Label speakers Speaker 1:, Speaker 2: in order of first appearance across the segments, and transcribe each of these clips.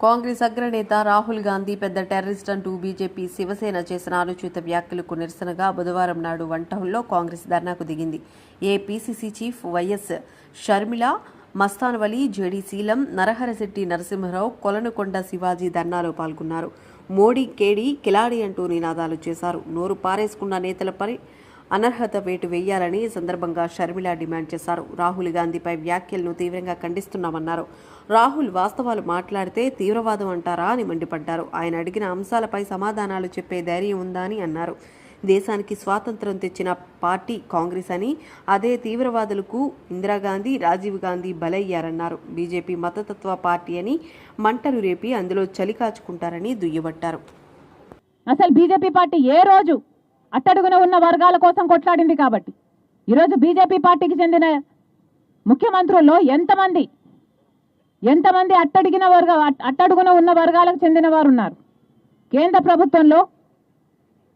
Speaker 1: కాంగ్రెస్ అగ్రనేత రాహుల్ గాంధీ పెద్ద టెర్రరిస్ట్ అంటూ బీజేపీ శివసేన చేసిన అనుచిత వ్యాఖ్యలకు నిరసనగా బుధవారం నాడు వంటహుల్లో కాంగ్రెస్ ధర్నాకు దిగింది. APCC chief YS Sharmila, Mastan Vali, JD Seelam, Naraharasetti Narasimharao, Kolanukonda Shivaji ధర్నాలో పాల్గొన్నారు. మోడీ కేడీ కిలాడి అంటూ నినాదాలు చేశారు. నోరు పారేసుకున్న నేతలపై అనర్హత వేటు వేయాలని ఈ సందర్భంగా షర్మిల డిమాండ్ చేశారు. రాహుల్ గాంధీపై వ్యాఖ్యలను తీవ్రంగా ఖండిస్తున్నామన్నారు. రాహుల్ వాస్తవాలు మాట్లాడితే తీవ్రవాదం అంటారా అని మండిపడ్డారు. ఆయన అడిగిన అంశాలపై సమాధానాలు చెప్పే ధైర్యం ఉందా అని అన్నారు. దేశానికి స్వాతంత్రం తెచ్చిన పార్టీ కాంగ్రెస్ అని, అదే తీవ్రవాదులకు ఇందిరాగాంధీ, రాజీవ్ గాంధీ బలయ్యారన్నారు. బీజేపీ మతతత్వ పార్టీ అని మంటలు రేపి అందులో చలి కాచుకుంటారని దుయ్యబట్టారు.
Speaker 2: అసలు బీజేపీ పార్టీ ఏ రోజు అట్టడుగున ఉన్న వర్గాల కోసం కొట్లాడింది కాబట్టి ఈరోజు బీజేపీ పార్టీకి చెందిన ముఖ్యమంత్రుల్లో ఎంతమంది అట్టడుగున ఉన్న వర్గాలకు చెందిన వారు ఉన్నారు. కేంద్ర ప్రభుత్వంలో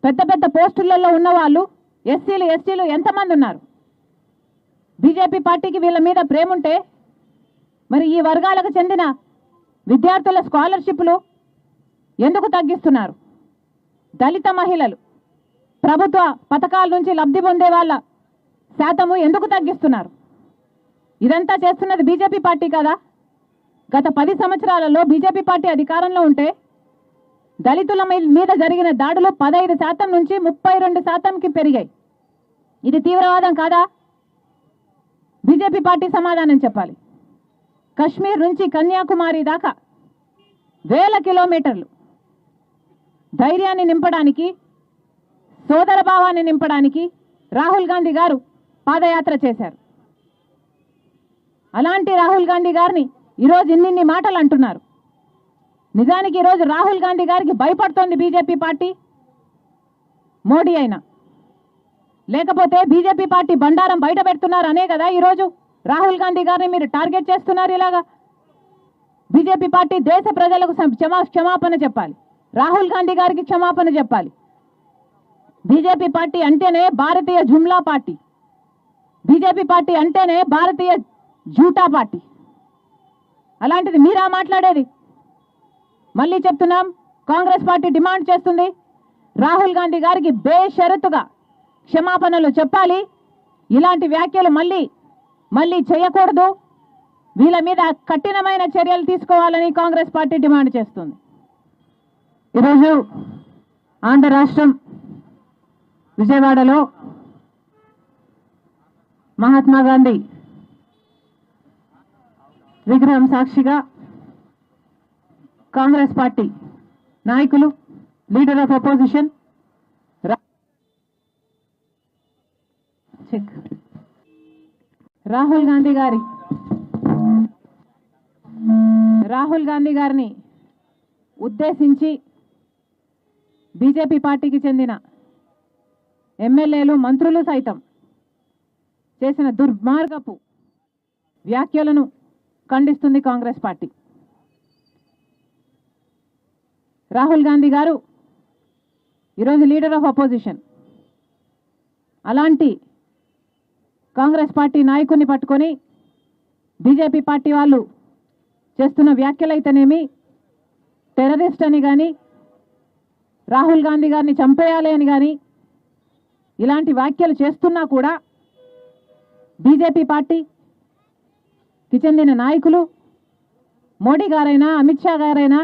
Speaker 2: పెద్ద పెద్ద పోస్టులలో ఉన్న వాళ్ళు ఎస్సీలు ఎంతమంది ఉన్నారు. బీజేపీ పార్టీకి వీళ్ళ మీద ప్రేమ ఉంటే మరి ఈ వర్గాలకు చెందిన విద్యార్థుల స్కాలర్షిప్లు ఎందుకు తగ్గిస్తున్నారు? దళిత మహిళలు ప్రభుత్వ పథకాల నుంచి లబ్ధి పొందే వాళ్ళ శాతము ఎందుకు తగ్గిస్తున్నారు? ఇదంతా చేస్తున్నది బీజేపీ పార్టీ కదా. గత 10 సంవత్సరాలలో బీజేపీ పార్టీ అధికారంలో ఉంటే దళితుల మీద జరిగిన దాడులు 15% నుంచి 32%కి పెరిగాయి. ఇది తీవ్రవాదం కాదా? బీజేపీ పార్టీ సమాధానం చెప్పాలి. కశ్మీర్ నుంచి కన్యాకుమారి దాకా వేల కిలోమీటర్లు ధైర్యాన్ని నింపడానికి, సోదర భావాన్ని నింపడానికి రాహుల్ గాంధీ గారు పాదయాత్ర చేశారు. అలాంటి రాహుల్ గాంధీ గారిని ఈరోజు ఇన్ని మాటలు అంటున్నారు. నిజానికి ఈరోజు రాహుల్ గాంధీ గారికి భయపడుతోంది బీజేపీ పార్టీ. మోడీ అయినా లేకపోతే బీజేపీ పార్టీ బండారం బయట పెడుతున్నారు అనే కదా ఈరోజు రాహుల్ గాంధీ గారిని మీరు టార్గెట్ చేస్తున్నారు. ఇలాగా బీజేపీ పార్టీ దేశ ప్రజలకు క్షమాపణ చెప్పాలి. రాహుల్ గాంధీ గారికి క్షమాపణ చెప్పాలి. బీజేపీ పార్టీ అంటేనే భారతీయ జుమ్లా పార్టీ, బీజేపీ పార్టీ అంటేనే భారతీయ జూటా పార్టీ. అలాంటిది మీరా మాట్లాడేది? మళ్ళీ చెప్తున్నాం, కాంగ్రెస్ పార్టీ డిమాండ్ చేస్తుంది రాహుల్ గాంధీ గారికి బేషరతుగా క్షమాపణలు చెప్పాలి. ఇలాంటి వ్యాఖ్యలు మళ్ళీ చేయకూడదు. వీళ్ళ మీద కఠినమైన చర్యలు తీసుకోవాలని కాంగ్రెస్ పార్టీ డిమాండ్ చేస్తుంది. ఈరోజు ఆంధ్ర రాష్ట్రం విజయవాడలో మహాత్మా గాంధీ విగ్రహం సాక్షిగా కాంగ్రెస్ పార్టీ నాయకులు, leader of opposition Rahul Gandhi గారిని ఉద్దేశించి బీజేపీ పార్టీకి చెందిన ఎమ్మెల్యేలు, మంత్రులు సైతం చేసిన దుర్మార్గపు వ్యాఖ్యలను ఖండిస్తుంది కాంగ్రెస్ పార్టీ. రాహుల్ గాంధీ గారు ఈరోజు లీడర్ ఆఫ్ అపోజిషన్. అలాంటి కాంగ్రెస్ పార్టీ నాయకుడిని పట్టుకొని బీజేపీ పార్టీ వాళ్ళు చేస్తున్న వ్యాఖ్యలైతేనేమి, టెర్రరిస్ట్ అని కానీ, రాహుల్ గాంధీ గారిని చంపేయాలి అని కానీ ఇలాంటి వ్యాఖ్యలు చేస్తున్నా కూడా బీజేపీ పార్టీకి చెందిన నాయకులు, మోడీ గారైనా అమిత్ షా గారైనా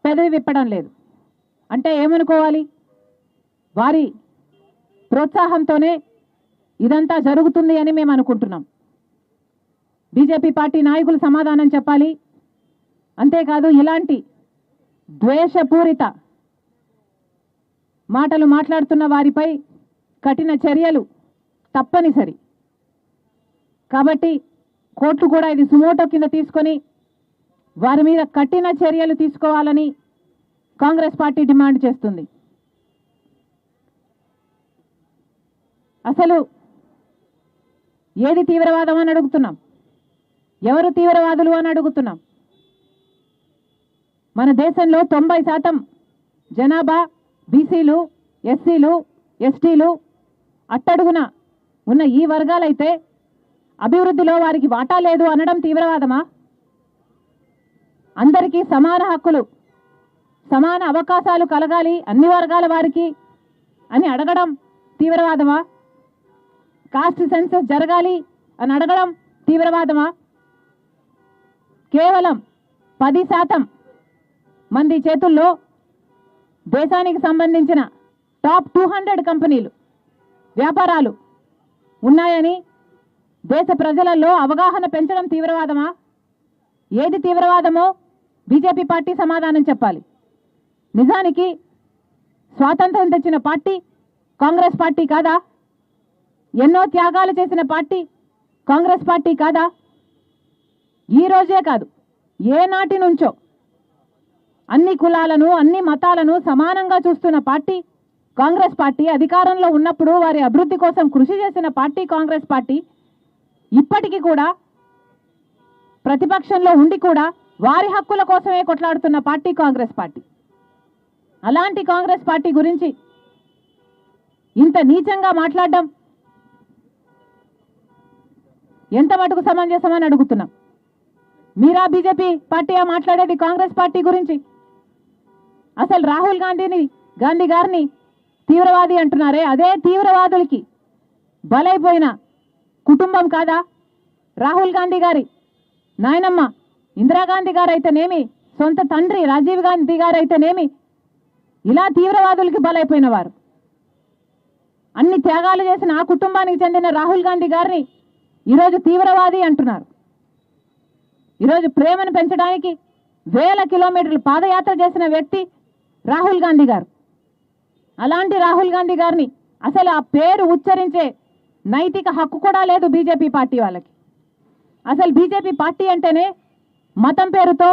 Speaker 2: పెదవి విప్పడం లేదు. అంటే ఏమనుకోవాలి? వారి ప్రోత్సాహంతోనే ఇదంతా జరుగుతుంది అని మేము అనుకుంటున్నాం. బీజేపీ పార్టీ నాయకులు సమాధానం చెప్పాలి. అంతేకాదు, ఇలాంటి ద్వేషపూరిత మాటలు మాట్లాడుతున్న వారిపై కఠిన చర్యలు తప్పనిసరి. కాబట్టి కోర్టు కూడా ఇది సుమోటో కింద తీసుకొని వారి మీద కఠిన చర్యలు తీసుకోవాలని కాంగ్రెస్ పార్టీ డిమాండ్ చేస్తుంది. అసలు ఏది తీవ్రవాదం అని అడుగుతున్నాం? ఎవరు తీవ్రవాదులు అని అడుగుతున్నాం? మన దేశంలో 90% జనాభా బీసీలు, ఎస్సీలు, ఎస్టీలు అట్టడుగున ఉన్న ఈ వర్గాలైతే అభివృద్ధిలో వారికి వాటా లేదు అనడం తీవ్రవాదమా? అందరికీ సమాన హక్కులు, సమాన అవకాశాలు కలగాలి అన్ని వర్గాల వారికి అని అడగడం తీవ్రవాదమా? కాస్ట్ సెన్సస్ జరగాలి అని అడగడం తీవ్రవాదమా? కేవలం 10% మంది చేతుల్లో దేశానికి సంబంధించిన టాప్ 200 కంపెనీలు, వ్యాపారాలు ఉన్నాయని దేశ ప్రజలలో అవగాహన పెంచడం తీవ్రవాదమా? ఏది తీవ్రవాదమో బీజేపీ పార్టీ సమాధానం చెప్పాలి. నిజానికి స్వాతంత్రం తెచ్చిన పార్టీ కాంగ్రెస్ పార్టీ కాదా? ఎన్నో త్యాగాలు చేసిన పార్టీ కాంగ్రెస్ పార్టీ కాదా? ఈ రోజే కాదు, ఏ నాటి నుంచో అన్ని కులాలను అన్ని మతాలను సమానంగా చూస్తున్న పార్టీ కాంగ్రెస్ పార్టీ. అధికారంలో ఉన్నప్పుడు వారి అభివృద్ధి కోసం కృషి చేసిన పార్టీ కాంగ్రెస్ పార్టీ. ఇప్పటికీ కూడా ప్రతిపక్షంలో ఉండి కూడా వారి హక్కుల కోసమే కొట్లాడుతున్న పార్టీ కాంగ్రెస్ పార్టీ. అలాంటి కాంగ్రెస్ పార్టీ గురించి ఇంత నీచంగా మాట్లాడడం ఎంత మటుకు సమంజసమని అడుగుతున్నాం. మీరా బీజేపీ పార్టీయా మాట్లాడేది కాంగ్రెస్ పార్టీ గురించి? అసలు రాహుల్ గాంధీ గారిని తీవ్రవాది అంటున్నారే, అదే తీవ్రవాదులకి బలైపోయిన కుటుంబం కాదా? రాహుల్ గాంధీ గారి నాయనమ్మ ఇందిరాగాంధీ గారు అయితేనేమి, సొంత తండ్రి రాజీవ్ గాంధీ గారు అయితేనేమి ఇలా తీవ్రవాదులకి బలైపోయిన వారు. అన్ని త్యాగాలు చేసిన ఆ కుటుంబానికి చెందిన రాహుల్ గాంధీ గారిని ఈరోజు తీవ్రవాది అంటున్నారు. ఈరోజు ప్రేమను పెంచడానికి 1000 కిలోమీటర్లు పాదయాత్ర చేసిన వ్యక్తి రాహుల్ గాంధీ గారు. అలాంటి రాహుల్ గాంధీ గారిని అసలు ఆ పేరు ఉచ్చరించే నైతిక హక్కు కూడా లేదు బీజేపీ పార్టీ వాళ్ళకి. అసలు బీజేపీ పార్టీ అంటేనే మతం పేరుతో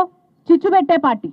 Speaker 2: చిచ్చు పెట్టే పార్టీ.